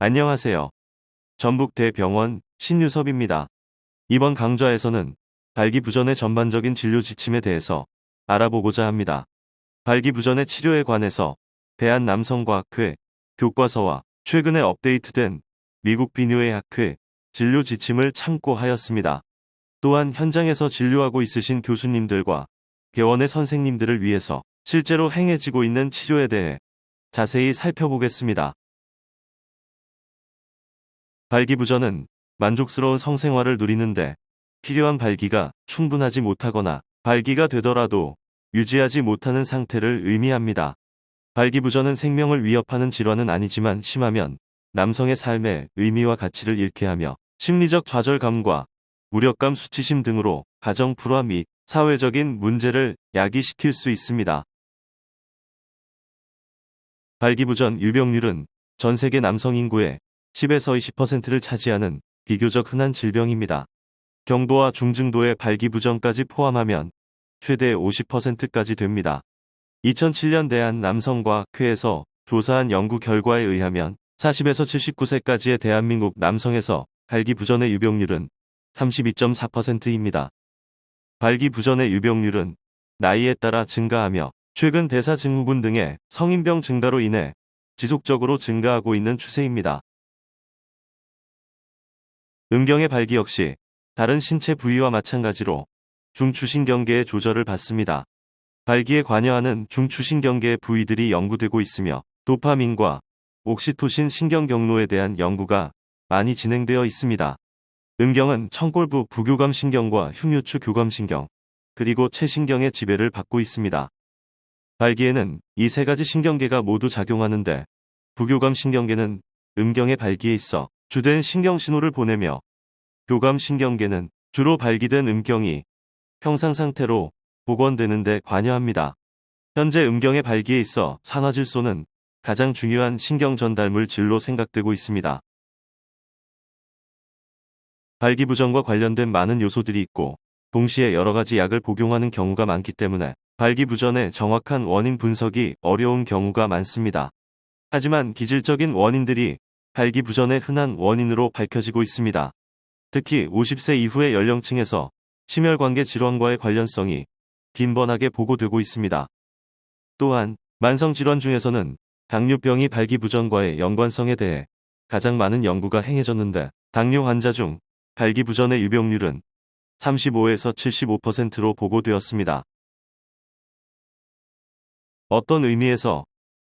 안녕하세요. 전북대병원 신유섭입니다. 이번 강좌에서는 발기부전의 전반적인 진료 지침에 대해서 알아보고자 합니다. 발기부전의 치료에 관해서 대한남성과학회 교과서와 최근에 업데이트된 미국 비뇨의학회 진료 지침을 참고하였습니다. 또한 현장에서 진료하고 있으신 교수님들과 병원의 선생님들을 위해서 실제로 행해지고 있는 치료에 대해 자세히 살펴보겠습니다. 발기부전은 만족스러운 성생활을 누리는데 필요한 발기가 충분하지 못하거나 발기가 되더라도 유지하지 못하는 상태를 의미합니다. 발기부전은 생명을 위협하는 질환은 아니지만 심하면 남성의 삶의 의미와 가치를 잃게 하며 심리적 좌절감과 무력감, 수치심 등으로 가정 불화 및 사회적인 문제를 야기시킬 수 있습니다. 발기부전 유병률은 전 세계 남성 인구의 10에서 20%를 차지하는 비교적 흔한 질병입니다. 경도와 중증도의 발기부전까지 포함하면 최대 50%까지 됩니다. 2007년 대한남성과학회에서 조사한 연구 결과에 의하면 40에서 79세까지의 대한민국 남성에서 발기부전의 유병률은 32.4%입니다. 발기부전의 유병률은 나이에 따라 증가하며 최근 대사증후군 등의 성인병 증가로 인해 지속적으로 증가하고 있는 추세입니다. 음경의 발기 역시 다른 신체 부위와 마찬가지로 중추신경계의 조절을 받습니다. 발기에 관여하는 중추신경계의 부위들이 연구되고 있으며 도파민과 옥시토신 신경 경로에 대한 연구가 많이 진행되어 있습니다. 음경은 청골부 부교감신경과 흉유추 교감신경, 그리고 체신경의 지배를 받고 있습니다. 발기에는 이 세 가지 신경계가 모두 작용하는데 부교감신경계는 음경의 발기에 있어 주된 신경신호를 보내며 교감신경계는 주로 발기된 음경이 평상상태로 복원되는 데 관여합니다. 현재 음경의 발기에 있어 산화질소는 가장 중요한 신경 전달물 질로 생각되고 있습니다. 발기부전과 관련된 많은 요소들이 있고 동시에 여러 가지 약을 복용하는 경우가 많기 때문에 발기부전의 정확한 원인 분석이 어려운 경우가 많습니다. 하지만 기질적인 원인들이 발기부전의 흔한 원인으로 밝혀지고 있습니다. 특히 50세 이후의 연령층에서 심혈관계 질환과의 관련성이 빈번하게 보고되고 있습니다. 또한 만성질환 중에서는 당뇨병이 발기부전과의 연관성에 대해 가장 많은 연구가 행해졌는데 당뇨 환자 중 발기부전의 유병률은 35에서 75%로 보고되었습니다. 어떤 의미에서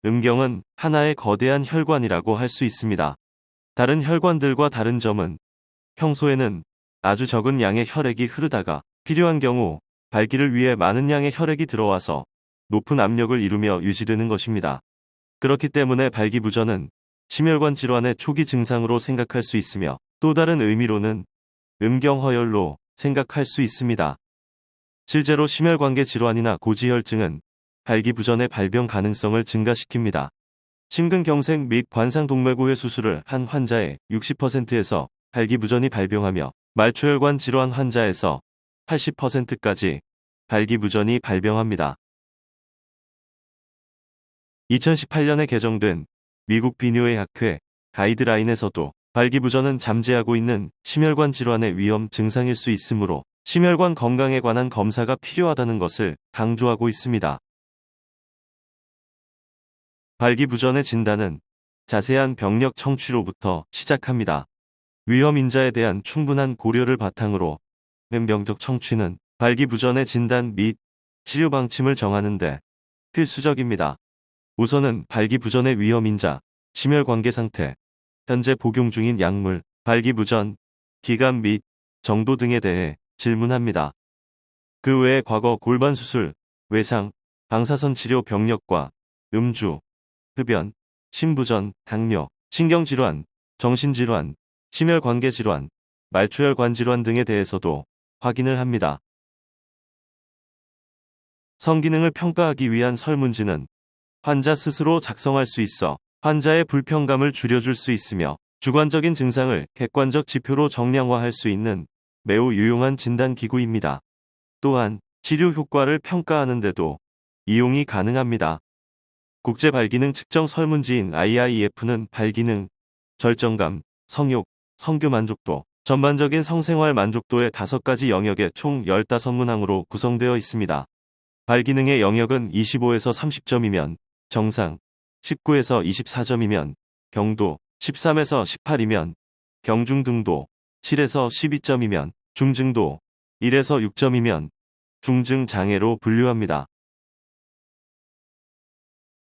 음경은 하나의 거대한 혈관이라고 할 수 있습니다. 다른 혈관들과 다른 점은 평소에는 아주 적은 양의 혈액이 흐르다가 필요한 경우 발기를 위해 많은 양의 혈액이 들어와서 높은 압력을 이루며 유지되는 것입니다. 그렇기 때문에 발기부전은 심혈관 질환의 초기 증상으로 생각할 수 있으며 또 다른 의미로는 음경허혈로 생각할 수 있습니다. 실제로 심혈관계 질환이나 고지혈증은 발기부전의 발병 가능성을 증가시킵니다. 심근경색 및 관상동맥오해 수술을 한 환자의 60%에서 발기부전이 발병하며 말초혈관 질환 환자에서 80%까지 발기부전이 발병합니다. 2018년에 개정된 미국 비뇨의학회 가이드라인에서도 발기부전은 잠재하고 있는 심혈관 질환의 위험 증상일 수 있으므로 심혈관 건강에 관한 검사가 필요하다는 것을 강조하고 있습니다. 발기부전의 진단은 자세한 병력 청취로부터 시작합니다. 위험 인자에 대한 충분한 고려를 바탕으로 병적 청취는 발기부전의 진단 및 치료 방침을 정하는 데 필수적입니다. 우선은 발기부전의 위험 인자, 심혈관계 상태, 현재 복용 중인 약물, 발기부전, 기간 및 정도 등에 대해 질문합니다. 그 외에 과거 골반 수술, 외상, 방사선 치료 병력과 음주, 흡연, 심부전, 당뇨, 신경질환, 정신질환, 심혈관계 질환, 말초혈관 질환 등에 대해서도 확인을 합니다. 성기능을 평가하기 위한 설문지는 환자 스스로 작성할 수 있어 환자의 불편감을 줄여줄 수 있으며 주관적인 증상을 객관적 지표로 정량화할 수 있는 매우 유용한 진단기구입니다. 또한 치료 효과를 평가하는 데도 이용이 가능합니다. 국제 발기능 측정 설문지인 IIF는 발기능 절정감, 성욕, 성교 만족도, 전반적인 성생활 만족도의 5가지 영역의 총 15문항으로 구성되어 있습니다. 발기능의 영역은 25에서 30점이면 정상, 19에서 24점이면 경도, 13에서 18이면 경중등도, 7에서 12점이면 중증도, 1에서 6점이면 중증장애로 분류합니다.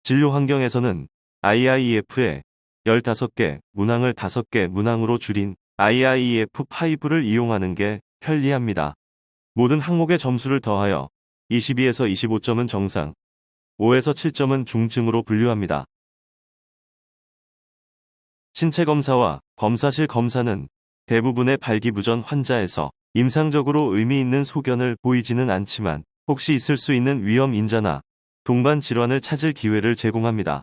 진료 환경에서는 IIEF의 15개 문항을 5개 문항으로 줄인 IIEF5를 이용하는 게 편리합니다. 모든 항목의 점수를 더하여 22에서 25점은 정상, 5에서 7점은 중증으로 분류합니다. 신체검사와 검사실 검사는 대부분의 발기부전 환자에서 임상적으로 의미 있는 소견을 보이지는 않지만 혹시 있을 수 있는 위험 인자나 동반 질환을 찾을 기회를 제공합니다.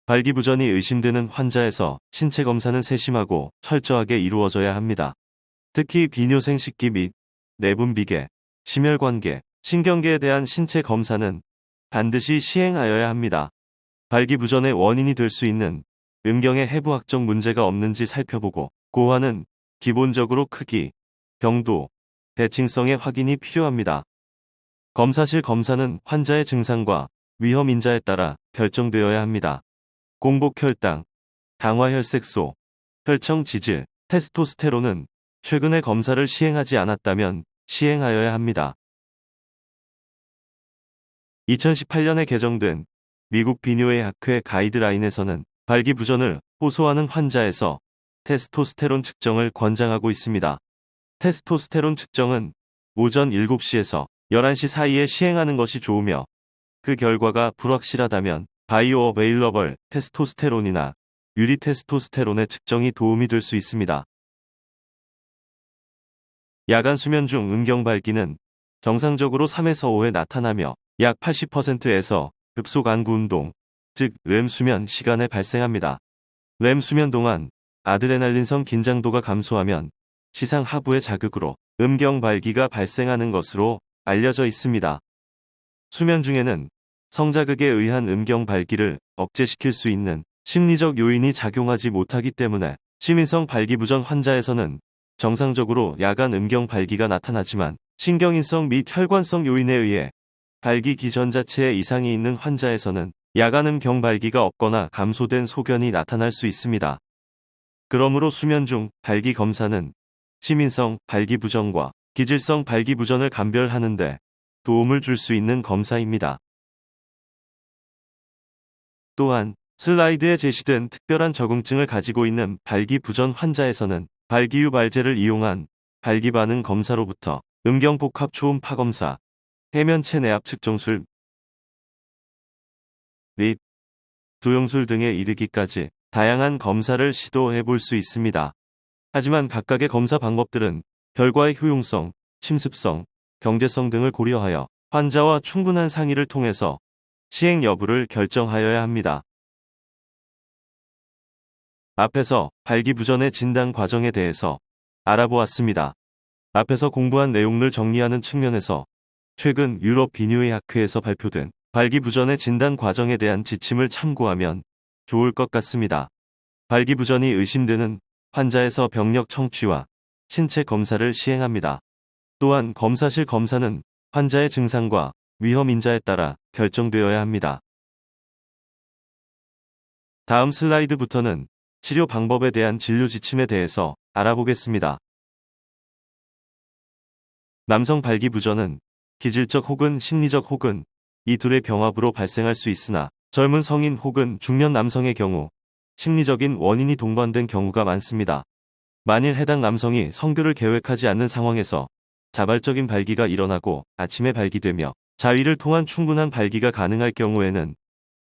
발기부전이 의심되는 환자에서 신체검사는 세심하고 철저하게 이루어져야 합니다. 특히 비뇨생 식기 및 내분비계, 심혈관계, 신경계에 대한 신체 검사는 반드시 시행하여야 합니다. 발기부전의 원인이 될 수 있는 음경의 해부학적 문제가 없는지 살펴보고 고환은 기본적으로 크기, 경도, 대칭성의 확인이 필요합니다. 검사실 검사는 환자의 증상과 위험 인자에 따라 결정되어야 합니다. 공복혈당, 당화혈색소, 혈청 지질, 테스토스테론은 최근에 검사를 시행하지 않았다면 시행하여야 합니다. 2018년에 개정된 미국 비뇨의학회 가이드라인에서는 발기부전을 호소하는 환자에서 테스토스테론 측정을 권장하고 있습니다. 테스토스테론 측정은 오전 7시에서 11시 사이에 시행하는 것이 좋으며 그 결과가 불확실하다면 바이오어베일러블 테스토스테론이나 유리 테스토스테론의 측정이 도움이 될 수 있습니다. 야간 수면 중 음경 발기는 정상적으로 3에서 5회 나타나며 약 80%에서 급속 안구 운동, 즉 렘 수면 시간에 발생합니다. 렘 수면 동안 아드레날린성 긴장도가 감소하면 시상 하부의 자극으로 음경 발기가 발생하는 것으로 알려져 있습니다. 수면 중에는 성자극에 의한 음경 발기를 억제시킬 수 있는 심리적 요인이 작용하지 못하기 때문에 시민성 발기부전 환자에서는 정상적으로 야간 음경 발기가 나타나지만 신경인성 및 혈관성 요인에 의해 발기 기전 자체에 이상이 있는 환자에서는 야간 음경 발기가 없거나 감소된 소견이 나타날 수 있습니다. 그러므로 수면 중 발기 검사는 시민성 발기부전과 기질성 발기부전을 감별하는 데 도움을 줄 수 있는 검사입니다. 또한 슬라이드에 제시된 특별한 적응증을 가지고 있는 발기부전 환자에서는 발기유발제를 이용한 발기반응 검사로부터 음경복합 초음파 검사, 해면체 내압 측정술 및 두용술 등에 이르기까지 다양한 검사를 시도해 볼 수 있습니다. 하지만 각각의 검사 방법들은 결과의 효용성, 침습성, 경제성 등을 고려하여 환자와 충분한 상의를 통해서 시행 여부를 결정하여야 합니다. 앞에서 발기부전의 진단 과정에 대해서 알아보았습니다. 앞에서 공부한 내용을 정리하는 측면에서 최근 유럽 비뇨의학회에서 발표된 발기부전의 진단 과정에 대한 지침을 참고하면 좋을 것 같습니다. 발기부전이 의심되는 환자에서 병력 청취와 신체 검사를 시행합니다. 또한 검사실 검사는 환자의 증상과 위험 인자에 따라 결정되어야 합니다. 다음 슬라이드부터는 치료 방법에 대한 진료 지침에 대해서 알아보겠습니다. 남성 발기부전은 기질적 혹은 심리적 혹은 이 둘의 병합으로 발생할 수 있으나 젊은 성인 혹은 중년 남성의 경우 심리적인 원인이 동반된 경우가 많습니다. 만일 해당 남성이 성교를 계획하지 않는 상황에서 자발적인 발기가 일어나고 아침에 발기되며 자위를 통한 충분한 발기가 가능할 경우에는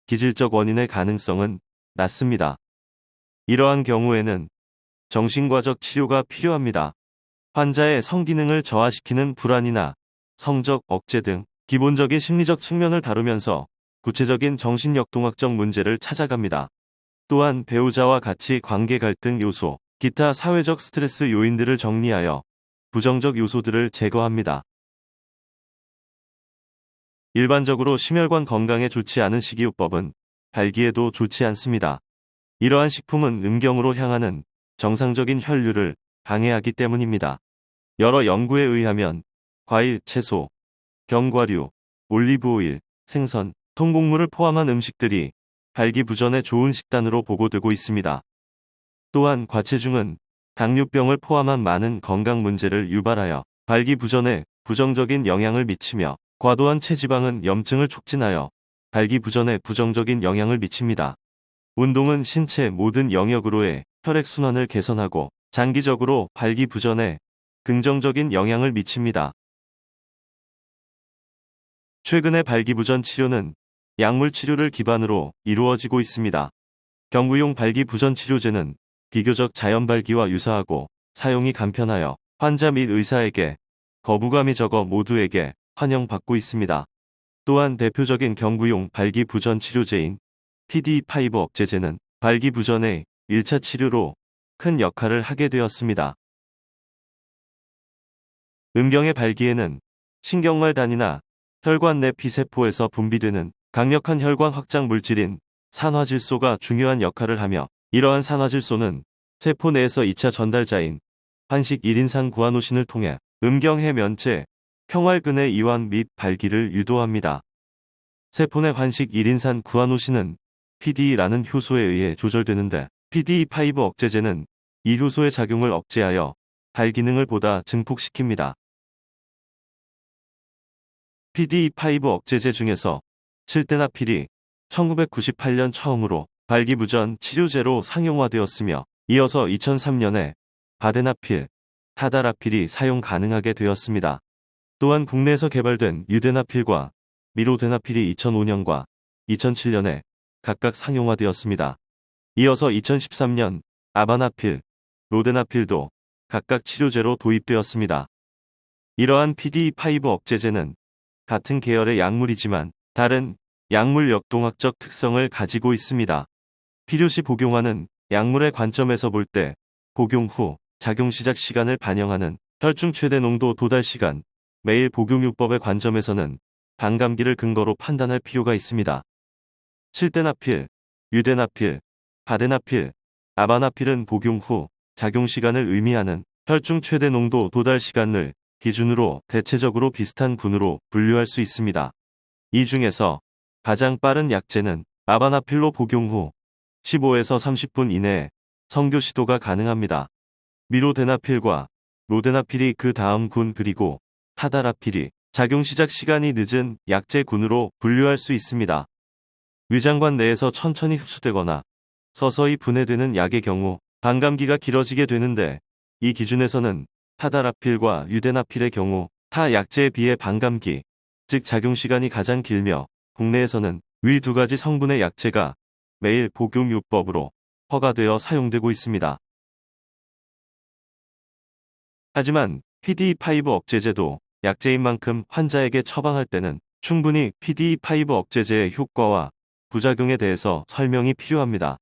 기질적 원인의 가능성은 낮습니다. 이러한 경우에는 정신과적 치료가 필요합니다. 환자의 성기능을 저하시키는 불안이나 성적 억제 등 기본적인 심리적 측면을 다루면서 구체적인 정신역동학적 문제를 찾아갑니다. 또한 배우자와 같이 관계 갈등 요소, 기타 사회적 스트레스 요인들을 정리하여 부정적 요소들을 제거합니다. 일반적으로 심혈관 건강에 좋지 않은 식이요법은 발기에도 좋지 않습니다. 이러한 식품은 음경으로 향하는 정상적인 혈류를 방해하기 때문입니다. 여러 연구에 의하면 과일, 채소, 견과류, 올리브오일, 생선, 통곡물을 포함한 음식들이 발기부전에 좋은 식단으로 보고되고 있습니다. 또한 과체중은 당뇨병을 포함한 많은 건강 문제를 유발하여 발기부전에 부정적인 영향을 미치며 과도한 체지방은 염증을 촉진하여 발기부전에 부정적인 영향을 미칩니다. 운동은 신체 모든 영역으로의 혈액순환을 개선하고 장기적으로 발기부전에 긍정적인 영향을 미칩니다. 최근의 발기부전 치료는 약물 치료를 기반으로 이루어지고 있습니다. 경구용 발기부전 치료제는 비교적 자연발기와 유사하고 사용이 간편하여 환자 및 의사에게 거부감이 적어 모두에게 환영받고 있습니다. 또한 대표적인 경구용 발기부전 치료제인 PDE5 억제제는 발기부전의 1차 치료로 큰 역할을 하게 되었습니다. 음경의 발기에는 신경말 단위나 혈관 내 피세포에서 분비되는 강력한 혈관 확장 물질인 산화질소가 중요한 역할을 하며, 이러한 산화질소는 세포 내에서 2차 전달자인 환식 1인산 구아노신을 통해 음경해 면체, 평활근의 이완 및 발기를 유도합니다. 세포 내 환식 1인산 구아노신은 PDE라는 효소에 의해 조절되는데, PDE5 억제제는 이 효소의 작용을 억제하여 발 기능을 보다 증폭시킵니다. PDE5 억제제 중에서 칠데나필이 1998년 처음으로 발기부전 치료제로 상용화되었으며, 이어서 2003년에 바데나필, 타다라필이 사용 가능하게 되었습니다. 또한 국내에서 개발된 유데나필과 미로데나필이 2005년과 2007년에 각각 상용화되었습니다. 이어서 2013년 아바나필, 로데나필도 각각 치료제로 도입되었습니다. 이러한 PDE5 억제제는 같은 계열의 약물이지만 다른 약물 역동학적 특성을 가지고 있습니다. 필요시 복용하는 약물의 관점에서 볼 때 복용 후 작용 시작 시간을 반영하는 혈중 최대 농도 도달 시간, 매일 복용요법의 관점에서는 반감기를 근거로 판단할 필요가 있습니다. 칠데나필, 유데나필, 바데나필, 아바나필은 복용 후 작용 시간을 의미하는 혈중 최대 농도 도달 시간을 기준으로 대체적으로 비슷한 군으로 분류할 수 있습니다. 이 중에서 가장 빠른 약제는 아바나필로 복용 후 15에서 30분 이내에 성교 시도가 가능합니다. 미로데나필과 로데나필이 그 다음 군, 그리고 타다라필이 작용 시작 시간이 늦은 약제 군으로 분류할 수 있습니다. 위장관 내에서 천천히 흡수되거나 서서히 분해되는 약의 경우 반감기가 길어지게 되는데, 이 기준에서는 타다라필과 유데나필의 경우 타 약제에 비해 반감기, 즉 작용시간이 가장 길며, 국내에서는 위 두 가지 성분의 약제가 매일 복용요법으로 허가되어 사용되고 있습니다. 하지만 PDE5 억제제도 약제인 만큼 환자에게 처방할 때는 충분히 PDE5 억제제의 효과와 부작용에 대해서 설명이 필요합니다.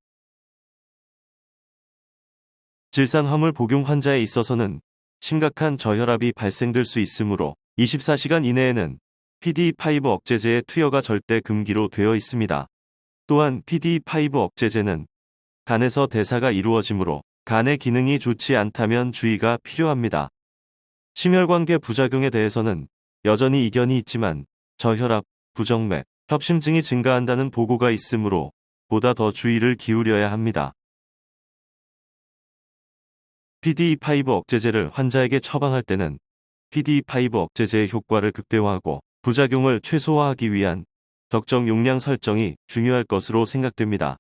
질산 화물 복용 환자에 있어서는 심각한 저혈압이 발생될 수 있으므로 24시간 이내에는 PDE5 억제제의 투여가 절대 금기로 되어 있습니다. 또한 PDE5 억제제는 간에서 대사가 이루어지므로 간의 기능이 좋지 않다면 주의가 필요합니다. 심혈관계 부작용에 대해서는 여전히 이견이 있지만 저혈압, 부정맥, 협심증이 증가한다는 보고가 있으므로 보다 더 주의를 기울여야 합니다. PDE5 억제제를 환자에게 처방할 때는 PDE5 억제제의 효과를 극대화하고 부작용을 최소화하기 위한 적정 용량 설정이 중요할 것으로 생각됩니다.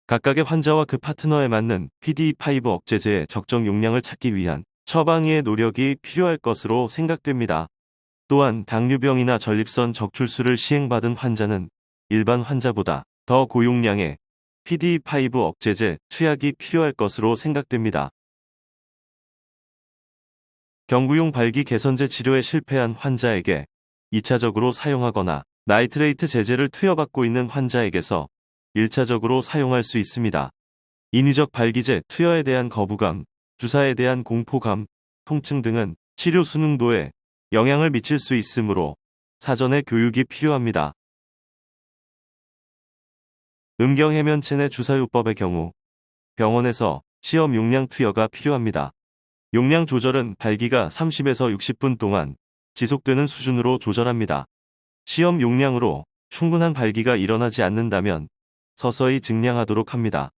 각각의 환자와 그 파트너에 맞는 PDE5 억제제의 적정 용량을 찾기 위한 처방의의 노력이 필요할 것으로 생각됩니다. 또한 당뇨병이나 전립선 적출수를 시행받은 환자는 일반 환자보다 더 고용량의 PDE5 억제제 투약이 필요할 것으로 생각됩니다. 경구용 발기 개선제 치료에 실패한 환자에게 2차적으로 사용하거나 나이트레이트 제제를 투여받고 있는 환자에게서 1차적으로 사용할 수 있습니다. 인위적 발기제 투여에 대한 거부감, 주사에 대한 공포감, 통증 등은 치료 수능도에 영향을 미칠 수 있으므로 사전에 교육이 필요합니다. 음경해면체 내 주사요법의 경우 병원에서 시험 용량 투여가 필요합니다. 용량 조절은 발기가 30에서 60분 동안 지속되는 수준으로 조절합니다. 시험 용량으로 충분한 발기가 일어나지 않는다면 서서히 증량하도록 합니다.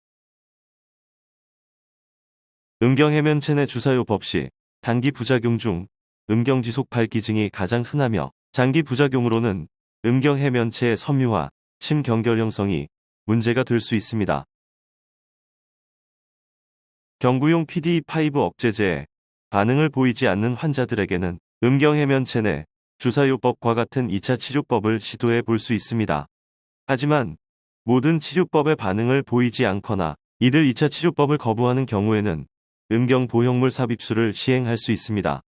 음경해면체 내 주사요법 시 단기 부작용 중 음경지속 발기증이 가장 흔하며 장기 부작용으로는 음경해면체의 섬유화, 심경결 형성이 문제가 될 수 있습니다. 경구용 PD5 억제제에 반응을 보이지 않는 환자들에게는 음경해면체 내 주사요법과 같은 2차 치료법을 시도해 볼 수 있습니다. 하지만 모든 치료법에 반응을 보이지 않거나 이들 2차 치료법을 거부하는 경우에는 음경보형물 삽입술을 시행할 수 있습니다.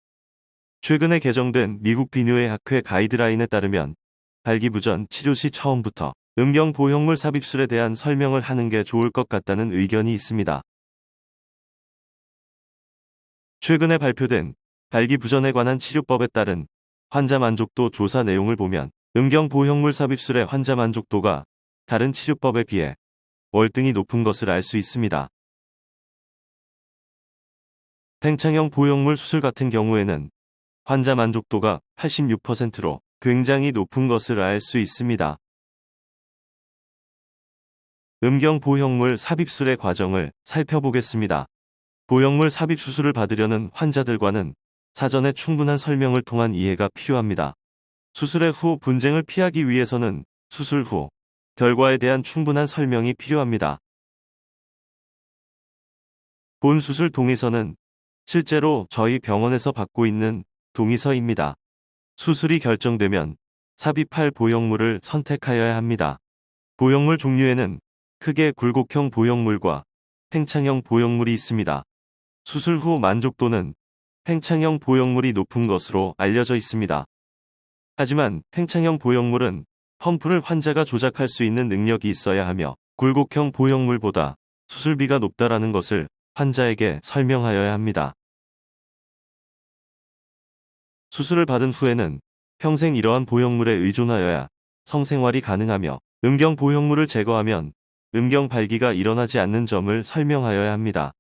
최근에 개정된 미국 비뇨의학회 가이드라인에 따르면 발기부전 치료 시 처음부터 음경보형물 삽입술에 대한 설명을 하는 게 좋을 것 같다는 의견이 있습니다. 최근에 발표된 발기부전에 관한 치료법에 따른 환자 만족도 조사 내용을 보면 음경보형물 삽입술의 환자 만족도가 다른 치료법에 비해 월등히 높은 것을 알 수 있습니다. 팽창형 보형물 수술 같은 경우에는 환자 만족도가 86%로 굉장히 높은 것을 알 수 있습니다. 음경보형물 삽입술의 과정을 살펴보겠습니다. 보형물 삽입 수술을 받으려는 환자들과는 사전에 충분한 설명을 통한 이해가 필요합니다. 수술의 후 분쟁을 피하기 위해서는 수술 후 결과에 대한 충분한 설명이 필요합니다. 본 수술 동의서는 실제로 저희 병원에서 받고 있는 동의서입니다. 수술이 결정되면 삽입할 보형물을 선택하여야 합니다. 보형물 종류에는 크게 굴곡형 보형물과 팽창형 보형물이 있습니다. 수술 후 만족도는 팽창형 보형물이 높은 것으로 알려져 있습니다. 하지만 팽창형 보형물은 펌프를 환자가 조작할 수 있는 능력이 있어야 하며 굴곡형 보형물보다 수술비가 높다라는 것을 환자에게 설명하여야 합니다. 수술을 받은 후에는 평생 이러한 보형물에 의존하여야 성생활이 가능하며 음경 보형물을 제거하면 음경 발기가 일어나지 않는 점을 설명하여야 합니다.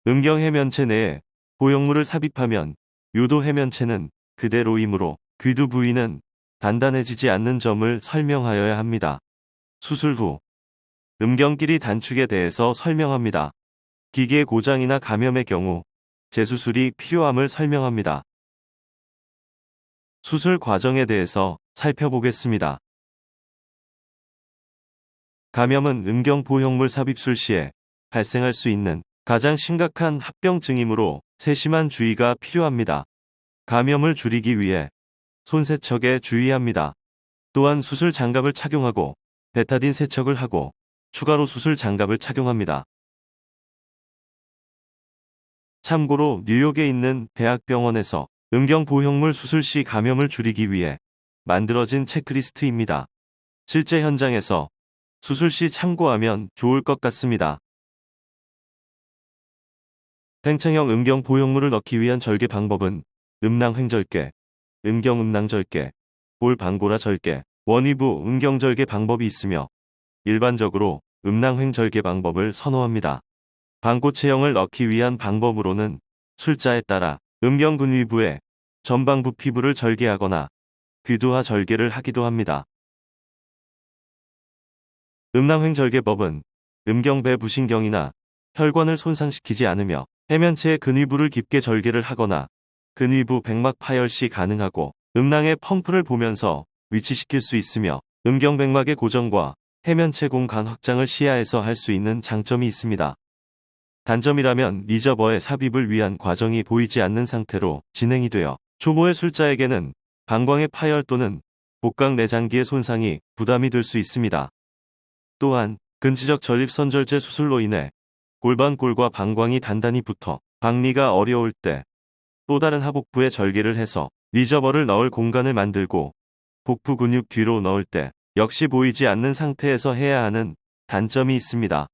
음경 해면체 내에 보형물을 삽입하면 유도 해면체는 그대로이므로 귀두 부위는 단단해지지 않는 점을 설명하여야 합니다. 수술 후 음경끼리 단축에 대해서 설명합니다. 기계 고장이나 감염의 경우 재수술이 필요함을 설명합니다. 수술 과정에 대해서 살펴보겠습니다. 감염은 음경 보형물 삽입술 시에 발생할 수 있는 가장 심각한 합병증이므로 세심한 주의가 필요합니다. 감염을 줄이기 위해 손 세척에 주의합니다. 또한 수술 장갑을 착용하고 베타딘 세척을 하고 추가로 수술 장갑을 착용합니다. 참고로 뉴욕에 있는 대학병원에서 음경 보형물 수술 시 감염을 줄이기 위해 만들어진 체크리스트입니다. 실제 현장에서 수술 시 참고하면 좋을 것 같습니다. 팽창형 음경 보형물을 넣기 위한 절개 방법은 음낭횡절개, 음경음낭절개, 볼방고라 절개, 원위부 음경절개 방법이 있으며 일반적으로 음낭횡절개 방법을 선호합니다. 방꼬체형을 넣기 위한 방법으로는 술자에 따라 음경근위부에 전방부 피부를 절개하거나 귀두하 절개를 하기도 합니다. 음낭횡절개법은 음경배 부신경이나 혈관을 손상시키지 않으며 해면체의 근위부를 깊게 절개를 하거나 근위부 백막 파열 시 가능하고 음낭의 펌프를 보면서 위치시킬 수 있으며 음경백막의 고정과 해면체 공간 확장을 시야에서 할 수 있는 장점이 있습니다. 단점이라면 리저버의 삽입을 위한 과정이 보이지 않는 상태로 진행이 되어 초보의 술자에게는 방광의 파열 또는 복강 내장기의 손상이 부담이 될 수 있습니다. 또한 근치적 전립선절제 수술로 인해 골반골과 방광이 단단히 붙어 박리가 어려울 때 또 다른 하복부에 절개를 해서 리저버를 넣을 공간을 만들고 복부 근육 뒤로 넣을 때 역시 보이지 않는 상태에서 해야 하는 단점이 있습니다.